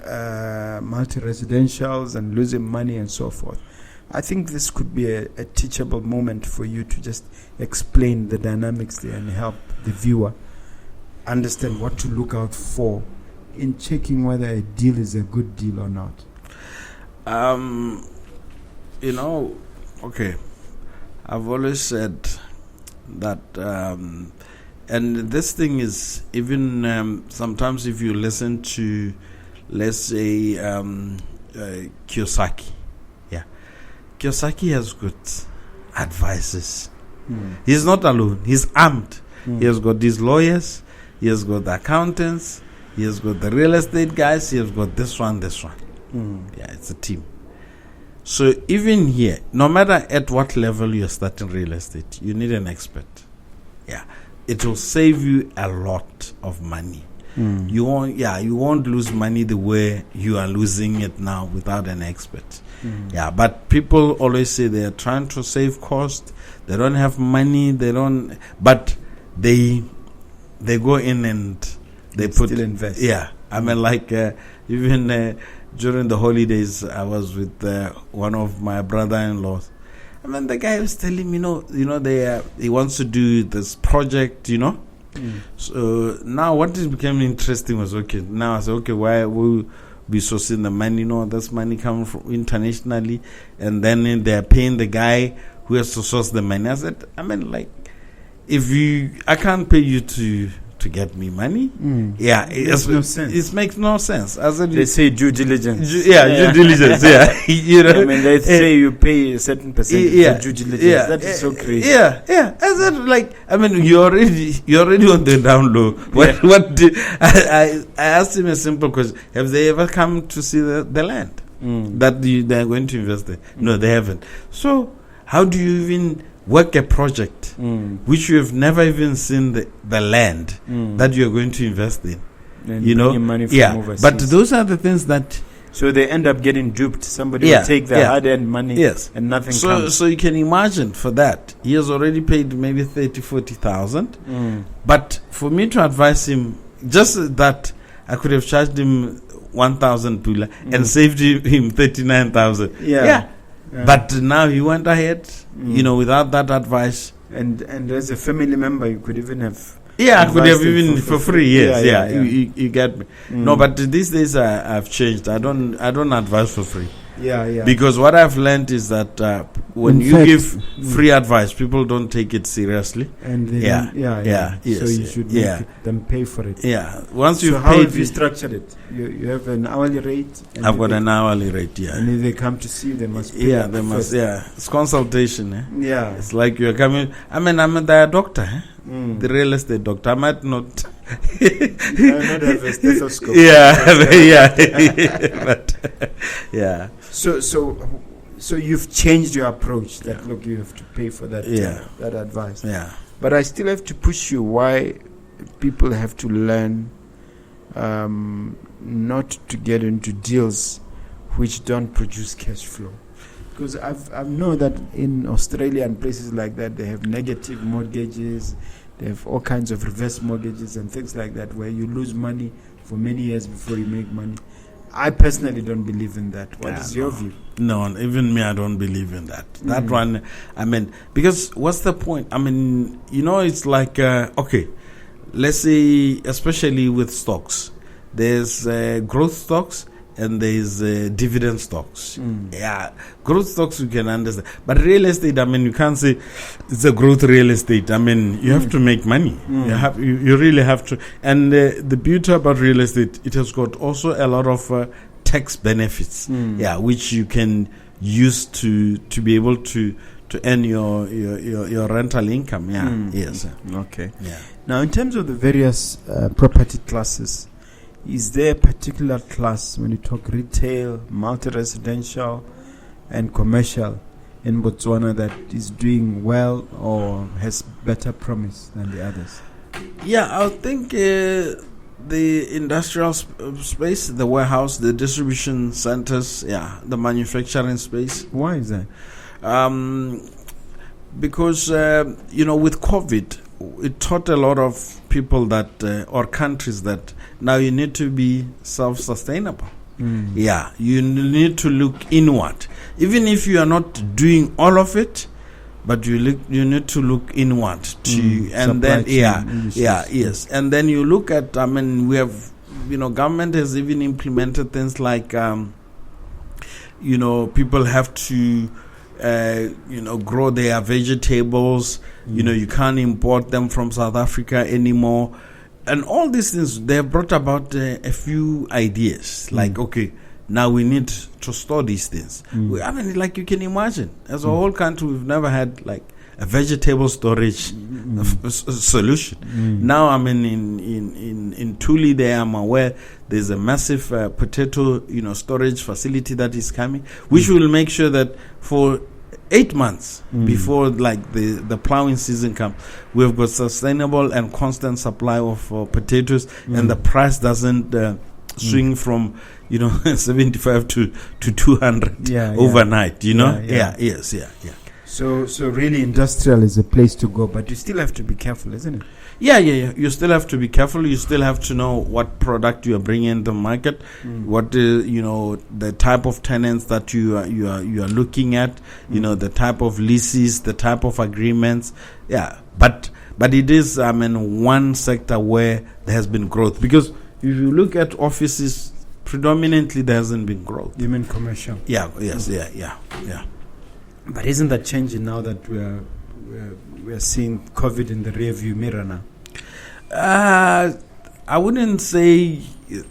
multi-residentials and losing money and so forth. I think this could be a teachable moment for you to just explain the dynamics there and help the viewer understand what to look out for in checking whether a deal is a good deal or not. Okay. I've always said that, and this thing is even sometimes if you listen to, let's say, Kiyosaki. Kiyosaki has good advisors. He's not alone. He's armed. He has got these lawyers. He has got the accountants. He has got the real estate guys. He has got this one. It's a team. So even here, no matter at what level you're starting real estate, you need an expert. It will save you a lot of money. You won't lose money the way you are losing it now without an expert. But people always say they are trying to save cost. They don't have money. But they go in and they still invest. I mean, like even during the holidays, I was with one of my brother-in-laws. I mean, the guy was telling me, he wants to do this project, So now what is becoming interesting was, now I said, why will be sourcing the money? This money coming from internationally, and then they're paying the guy who has to source the money. I said, I mean, like, I can't pay you to get me money. It makes no sense. It makes no sense. I said, they say due diligence. Due diligence. I mean, they say you pay a certain percentage of due diligence. That is so crazy. I said, like, I mean, you're already on the down low. What did I asked him a simple question: have they ever come to see the land that they're going to invest in? No, they haven't. So how do you even work a project which you have never even seen the land that you're going to invest in? And money from overseas. But those are the things that. So they end up getting duped. Somebody will take their hard-earned money and nothing comes. So you can imagine for that, he has already paid maybe 30,000-40,000. But for me to advise him, just that I could have charged him 1,000 pula and saved him 39,000. But now he went ahead, without that advice. And as a family member, you could even have. I could have even for free. Yes, You get me. No, but these days I've changed. I don't advise for free. Because what I've learned is that when you give free advice, people don't take it seriously. And then, so you should make them pay for it. Once you've paid. How have you structured it? You have an hourly rate. I've got an hourly rate. And if they come to see you, they must pay. They must. It's consultation. It's like you're coming. I mean, I'm the doctor. The real estate doctor. I might not. I not have a stethoscope. But So you've changed your approach. That look, you have to pay for that. That advice. But I still have to push you. Why people have to learn not to get into deals which don't produce cash flow. Because I know that in Australia and places like that, they have negative mortgages. They have all kinds of reverse mortgages and things like that, where you lose money for many years before you make money. I personally don't believe in that. What is your view? No, even me, I don't believe in that. That one, I mean, because what's the point? I mean, it's like, let's say, especially with stocks, there's growth stocks and there's dividend stocks. Growth stocks you can understand, but real estate, I mean, you can't say it's a growth real estate. I mean, you have to make money. You really have to. And the beauty about real estate, it has got also a lot of tax benefits, which you can use to be able to earn your rental income. Yes. Okay. Now, in terms of the various property classes, is there a particular class when you talk retail, multi-residential, and commercial in Botswana that is doing well or has better promise than the others? Yeah, I think the industrial space, the warehouse, the distribution centers, the manufacturing space. Why is that? Because, with COVID, it taught a lot of people that, or countries that now you need to be self-sustainable. Yeah, you need to look inward. Even if you are not doing all of it, but you need to look inward to, and then yes, and then you look at. I mean, we have, government has even implemented things like, people have to, grow their vegetables. You can't import them from South Africa anymore, and all these things they have brought about a few ideas. Like, okay, now we need to store these things. Like you can imagine, as a whole country, we've never had like a vegetable storage solution. Now, I mean, in Tuli, there I'm aware there's a massive potato, storage facility that is coming, which will make sure that for 8 months before like the plowing season comes, we've got sustainable and constant supply of potatoes, and the price doesn't swing from 75 to 200 overnight. Yes. So really, industrial is a place to go, but you still have to be careful, isn't it? Yeah. You still have to be careful. You still have to know what product you are bringing in the market, what the type of tenants that you are looking at, the type of leases, the type of agreements. Yeah, but it is one sector where there has been growth, because if you look at offices, predominantly there hasn't been growth. You mean commercial? Yeah. But isn't that changing now that we are seeing COVID in the rearview mirror now? I wouldn't say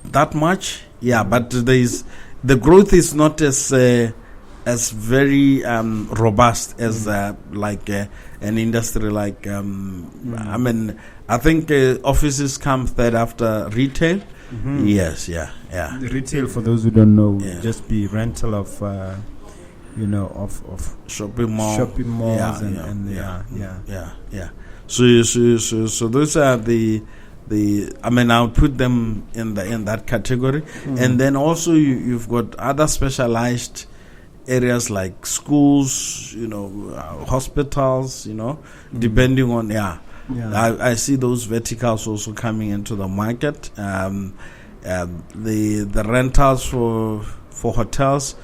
that much. Yeah, but the growth is not as very robust as like an industry like. I think offices come third after retail. Yes, yeah. The retail, for those who don't know, would just be rental of. Of shopping malls, So those are the I would put them in that category, and then also you've got other specialized areas like schools, hospitals, depending on I see those verticals also coming into the market. The rentals for hotels.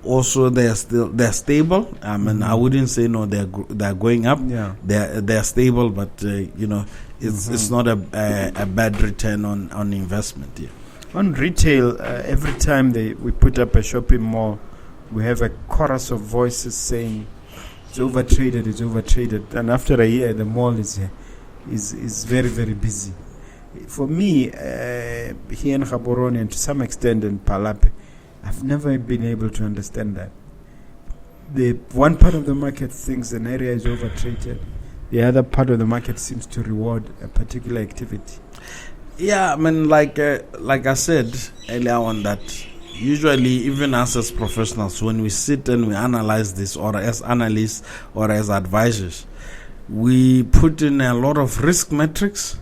Also, they're stable. I wouldn't say no. They're going up. Yeah, they're stable, but it's not a bad return on investment. Yeah. On retail, every time we put up a shopping mall, we have a chorus of voices saying it's overtraded, and after a year, the mall is very, very busy. For me, here in Gaborone and to some extent in Palape, I've never been able to understand that. The one part of the market thinks an area is overtraded. The other part of the market seems to reward a particular activity. Yeah, like I said earlier on, that usually even us as professionals, when we sit and we analyze this, or as analysts or as advisors, we put in a lot of risk metrics,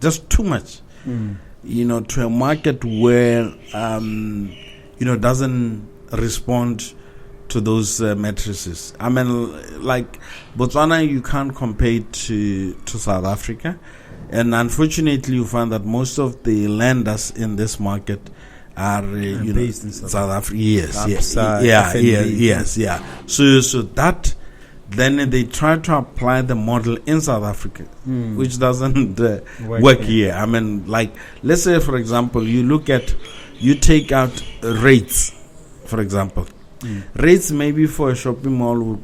just too much, to a market where doesn't respond to those matrices. Like Botswana, you can't compare it to South Africa, and unfortunately, you find that most of the lenders in this market are based in South Africa. Yes. So that then they try to apply the model in South Africa, which doesn't work here. Like, let's say for example, you take out rates, for example. Rates maybe for a shopping mall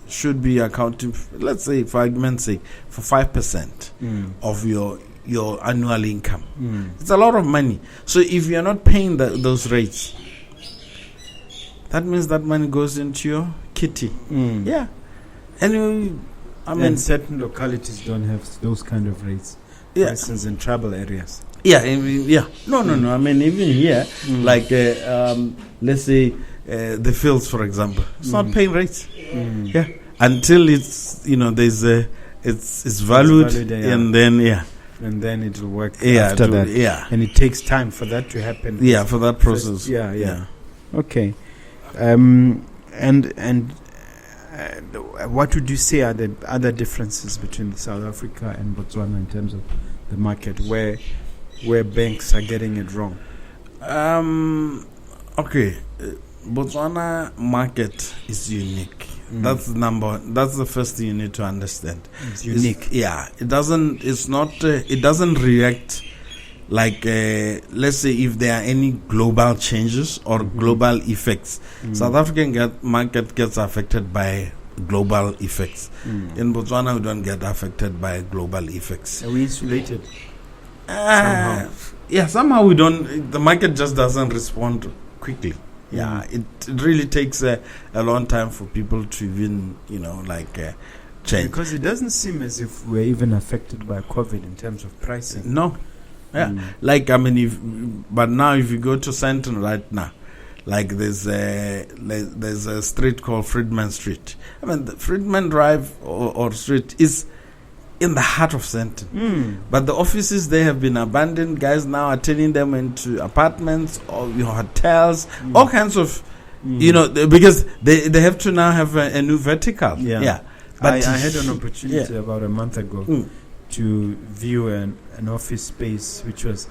should be accounting, let's say for argument's sake, for 5% of your annual income. It's a lot of money. So if you're not paying those rates, that means that money goes into your kitty. Yeah. And certain localities don't have those kind of rates. For instance, in tribal areas. No. I mean, even here, like, let's say the fields, for example, it's not paying rates. Yeah, until it's there's it's valued, and then and then it will work after that. Yeah, and it takes time for that to happen. Yeah, for that process. Okay, and what would you say are the other differences between South Africa and Botswana in terms of the market, where banks are getting it wrong? Okay, Botswana market is unique. That's the first thing you need to understand. It's unique. It doesn't. It's not. It doesn't react like let's say if there are any global changes or global effects. South African market gets affected by global effects. In Botswana, we don't get affected by global effects. Are we insulated? Somehow. Yeah, somehow we don't. The market just doesn't respond quickly. Yeah, it really takes a long time for people to even, change. Because it doesn't seem as if we're even affected by COVID in terms of pricing. No. Yeah. Like, I mean, but now if you go to Sandton right now, like there's a street called Freedman Street. I mean, the Freedman Drive or street is in the heart of Sandton. But the offices, they have been abandoned. Guys now are turning them into apartments or hotels, all kinds of, because they have to now have a new vertical. Yeah. But I had an opportunity about a month ago to view an office space which was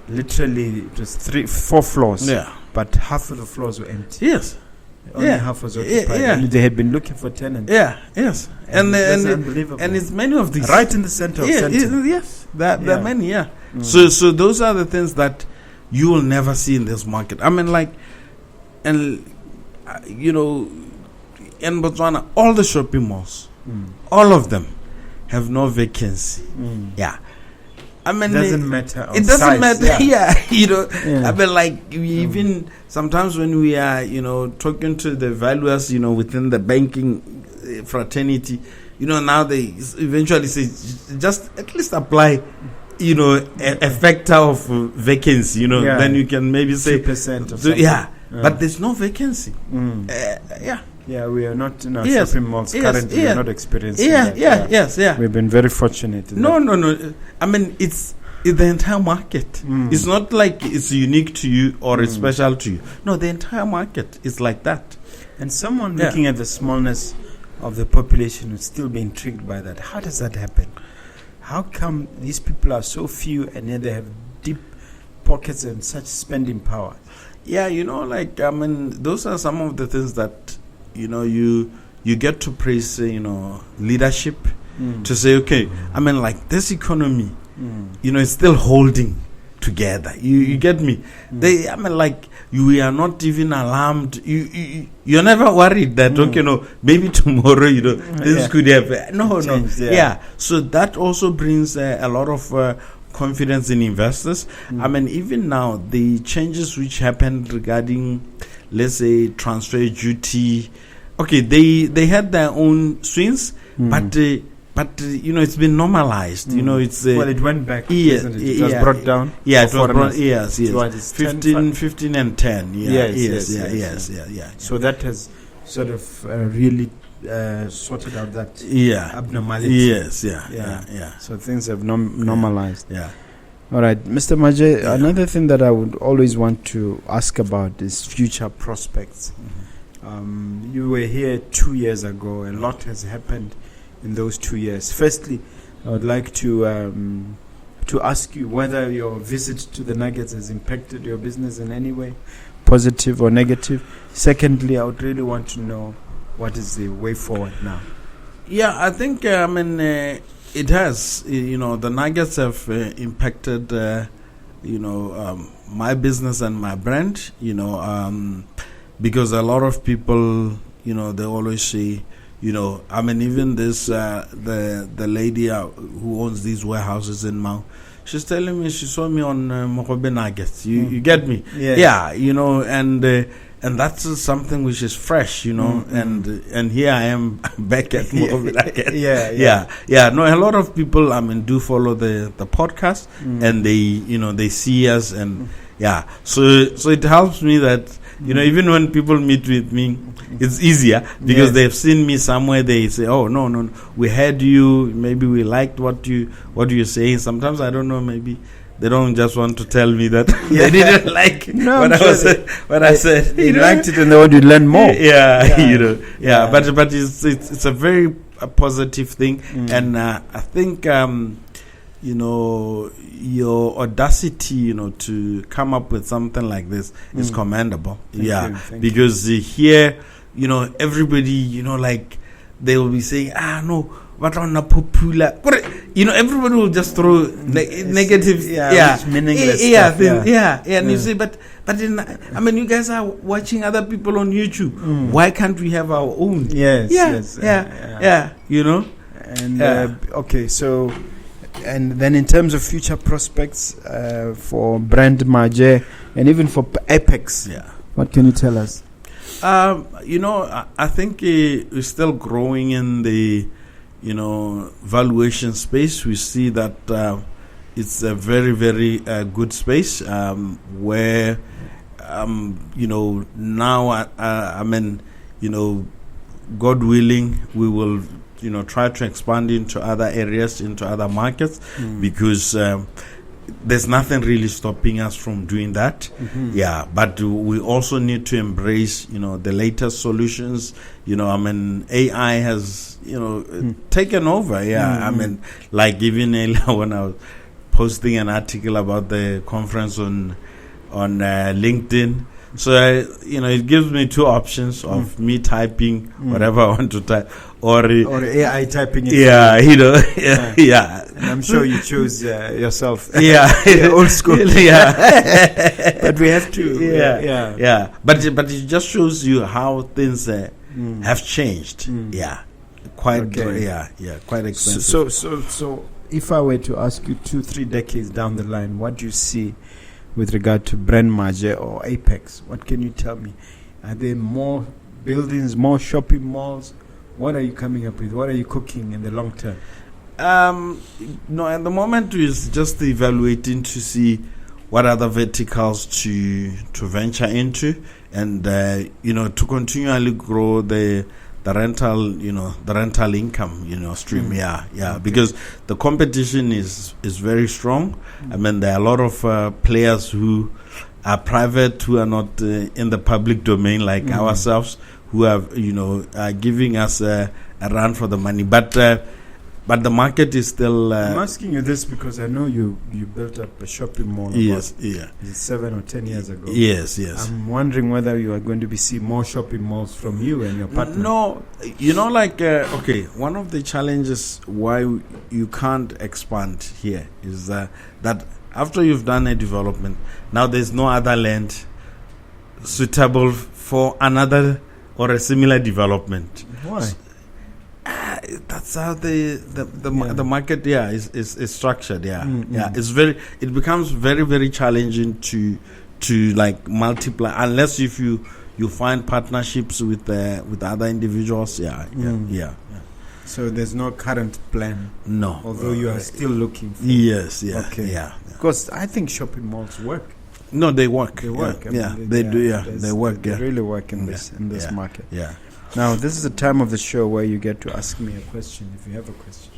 literally just 4 floors. Yeah. But half of the floors were empty. Yes. Only half was occupied. And they had been looking for tenants. Yeah, yes. And unbelievable. And it's many of these. Right in the center of Sandton. Yes. There are many, So those are the things that you will never see in this market. I mean, in Botswana, all the shopping malls, all of them have no vacancy. Yeah. I mean, it doesn't matter. It doesn't matter. I mean, even sometimes when we are, talking to the valuers, within the banking fraternity, now they eventually say, just at least apply, a factor of vacancy, then you can maybe say 2% or something. But there's no vacancy. Yeah, we are not in our shopping malls currently. We are not experiencing that. Yes. We've been very fortunate. No. I mean, it's the entire market. It's not like it's unique to you or it's special to you. No, the entire market is like that. And someone looking at the smallness of the population would still be intrigued by that. How does that happen? How come these people are so few and yet they have deep pockets and such spending power? Yeah, those are some of the things that you get to praise, leadership, to say, okay, I mean, like this economy, it's still holding together. You get me? We are not even alarmed. You're never worried that, maybe tomorrow, this could happen. No. So that also brings a lot of confidence in investors. I mean, even now, the changes which happened regarding, let's say, transfer duty, okay, they had their own swings, but it's been normalized. It's it went back. It was brought down. Yeah, it was brought. Yes. 15 and 10. Yes. So that has sort of really sorted out that abnormality. Yes. So things have normalized. Yeah. All right, Mr. Maje. Another thing that I would always want to ask about is future prospects. You were here 2 years ago. A lot has happened in those 2 years. Firstly, I would like to ask you whether your visit to the Nuggets has impacted your business in any way, positive or negative. Secondly, I would really want to know what is the way forward now. Yeah, I think it has. The Nuggets have impacted my business and my brand. Because a lot of people, they always say, even this, the lady who owns these warehouses in Mau, she's telling me she saw me on Mogobe Nuggets. You get me? Yeah. And and that's something which is fresh, and here I am back at Mogobe again. No, a lot of people do follow the podcast, and they see us, and so it helps me that even when people meet with me, it's easier because they've seen me somewhere. They say, "Oh, no, we heard you. Maybe we liked what you're saying." Sometimes I don't know. Maybe they don't just want to tell me that they didn't like what I said. They liked it and they want to learn more. But it's a very positive thing, and I think your audacity, to come up with something like this is commendable. Thank because here, everybody, like they will be saying, no, what on a popular, everybody will just throw negative, meaningless stuff. And you say, but you guys are watching other people on YouTube. Why can't we have our own? Okay, so. And then in terms of future prospects for brand Maje and even for Apex, what can you tell us? I think we're still growing in the, valuation space. We see that it's a very, very good space where, now, God willing, we will try to expand into other areas, into other markets, because there's nothing really stopping us from doing that. But we also need to embrace, the latest solutions. AI has, taken over. Like even earlier when I was posting an article about the conference on LinkedIn. So, it gives me two options of me typing whatever I want to type, or AI typing it. And I'm sure you chose yourself. Old school. But we have to. But it just shows you how things have changed. Quite expensive. So if I were to ask you 2-3 decades down the line, what do you see with regard to brand Maje or Apex? What can you tell me? Are there more buildings, more shopping malls? What are you coming up with? What are you cooking in the long term? No, at the moment we're just evaluating to see what other verticals to venture into, and to continually grow the rental income, stream. Okay. Because the competition is very strong. There are a lot of players who are private, who are not in the public domain, like ourselves, who are giving us a run for the money. But the market is still. I'm asking you this because I know you built up a shopping mall. Is it 7 or 10 years ago? Yes. I'm wondering whether you are going to be seeing more shopping malls from you and your partner. No, one of the challenges why you can't expand here is that after you've done a development, now there's no other land suitable for another or a similar development. Why? That's how the market is structured. It becomes very, very challenging to multiply unless if you find partnerships with other individuals. So there's no current plan. No, although you are still looking for. Yes. Okay. Because I think shopping malls work. No, they work. They work. They do. They work. They really work in this market. Yeah. Now, this is the time of the show where you get to ask me a question, if you have a question.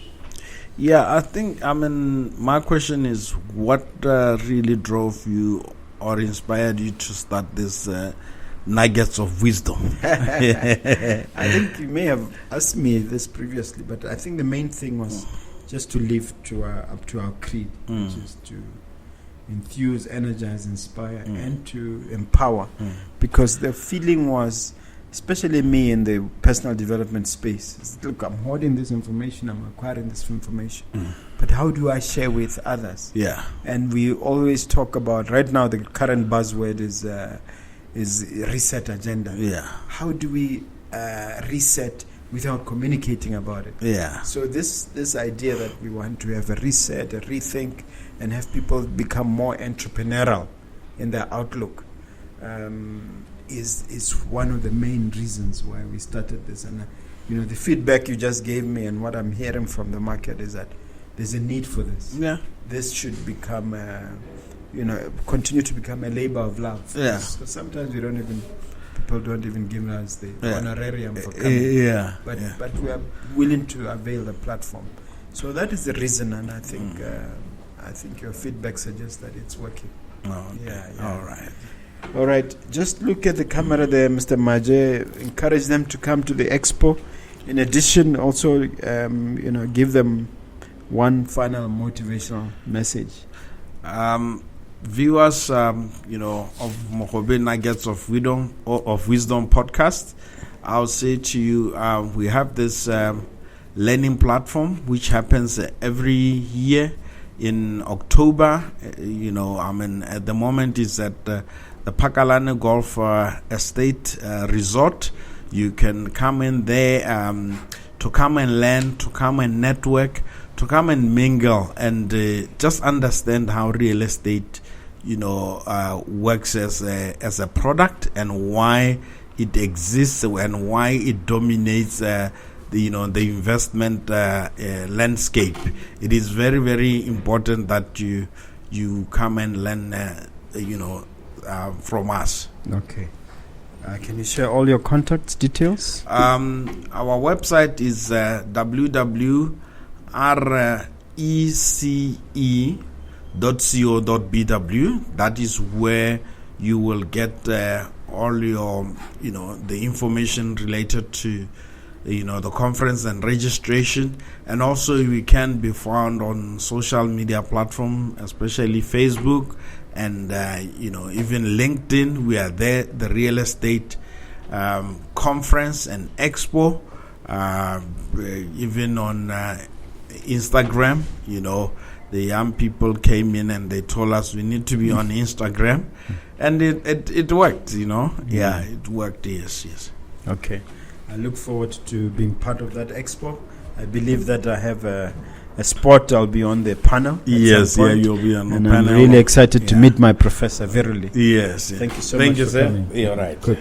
Yeah, I think, my question is, what really drove you or inspired you to start this Nuggets of Wisdom? I think you may have asked me this previously, but I think the main thing was just to live up to our creed, which is to enthuse, energize, inspire, and to empower. Because the feeling was, especially me in the personal development space, look, I'm hoarding this information, I'm acquiring this information, but how do I share with others? And we always talk about, right now the current buzzword is reset agenda. How do we reset without communicating about it? So this idea that we want to have a reset, a rethink, and have people become more entrepreneurial in their outlook, is one of the main reasons why we started this. And the feedback you just gave me and what I'm hearing from the market is that there's a need for this. Yeah. This should become, continue to become a labor of love. Yeah. So sometimes people don't even give us the honorarium for coming. But we are willing to avail the platform. So that is the reason, and I think your feedback suggests that it's working. Oh, okay. Yeah. All right. Just look at the camera there, Mr. Maje. Encourage them to come to the expo. In addition, also, give them one final motivational message. Viewers, of Mogobe Nuggets of Wisdom podcast, I'll say to you, we have this learning platform which happens every year in October. At the moment it's at the Pakalane Golf Estate Resort. You can come in there to come and learn, to come and network, to come and mingle, and just understand how real estate works as a product, and why it exists, and why it dominates the investment landscape. It is very, very important that you come and learn from us. Okay. Can you share all your contact details? Our website is www.rece.co.bw. That is where you will get all your, the information related to, the conference and registration. And also we can be found on social media platforms, especially Facebook and, even LinkedIn. We are there, the real estate conference and expo, even on Instagram. The young people came in and they told us we need to be on Instagram, and it worked. Yeah, it worked. Yes. Okay, I look forward to being part of that expo. I believe that I have a spot. I'll be on the panel. Yes, you'll be on the panel. I'm really excited to meet my professor. Verily. Yes. Thank you so much. Thank you, sir. Coming. Yeah, all right. Good.